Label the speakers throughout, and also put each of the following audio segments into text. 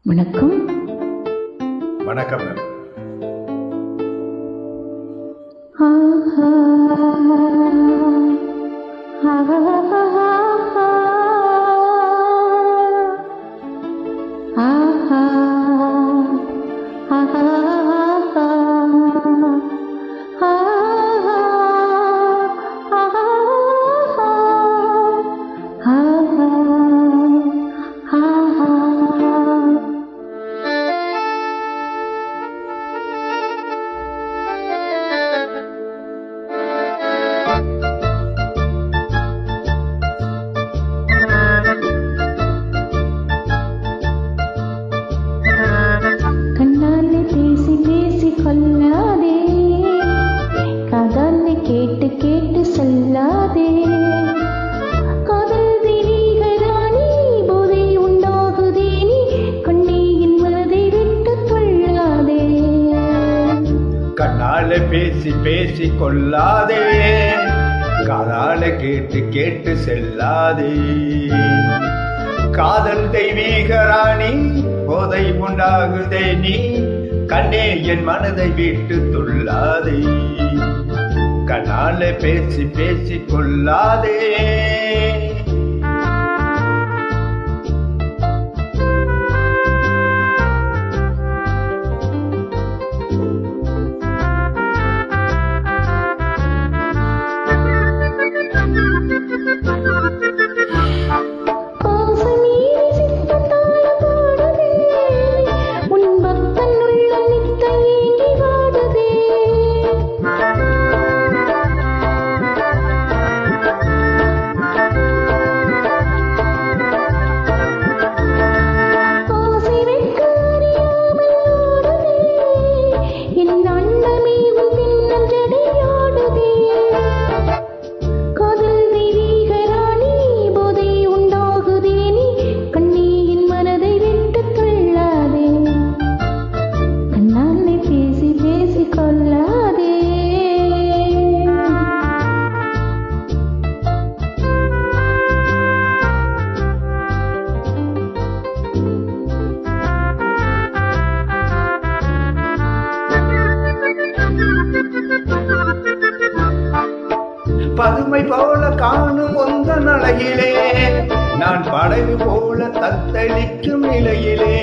Speaker 1: வணக்கம்.
Speaker 2: வணக்கம் மேம்.
Speaker 1: ஆஹா, ஆஹா, ஆஹா, ஆஹா, கண்ணாலே பேசி பேசி கொல்லாதே, காதாலே கேட்டு கேட்டு சொல்லாதே. காதல் தெய்வீக ராணி, போதை உண்டாகுதே நீ, கண்ணீயின் மனதை விட்டு கொள்ளாதே.
Speaker 2: கண்ணால பேசி பேசி கொள்ளாதே, காதால கேட்டு கேட்டு செல்லாதே. காதல் தெய்வீக ராணி, போதை உண்டாகுதே நீ, கண்ணே என் மனதை விட்டு துள்ளாதே. கண்ணால பேசி பேசி கொள்ளாதே. பதுமை போல காணும் ஒந்த நலையிலே, நான் படகு போல தத்தளிக்கும் நிலையிலே.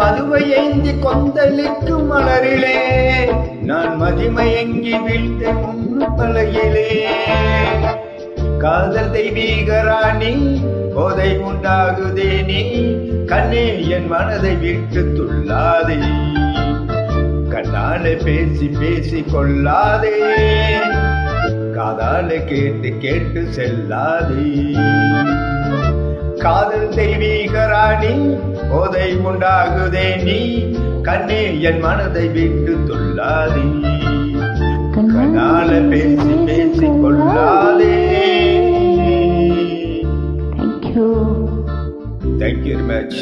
Speaker 2: மதுவை ஏந்தி கொந்தளிக்கும் மலரிலே, நான் மதிமயங்கி வீழ்ந்த முன்னு தலையிலே. காதல் தெய்வீக ராணி, போதை உண்டாகுதே நீ, கண்ணே என் மனதை விட்டு துள்ளாதே. கண்ணால பேசி பேசி கொள்ளாதே, காதால கேட்டு கேட்டு செல்லாதே. காதல் தெய்வீக ராணி, போதை உண்டாகுதே நீ, கண்ணே என் மனதை விட்டு துள்ளாதே. கண்ணால பேசி பேசி கொள்ளாதே. Thank you very much.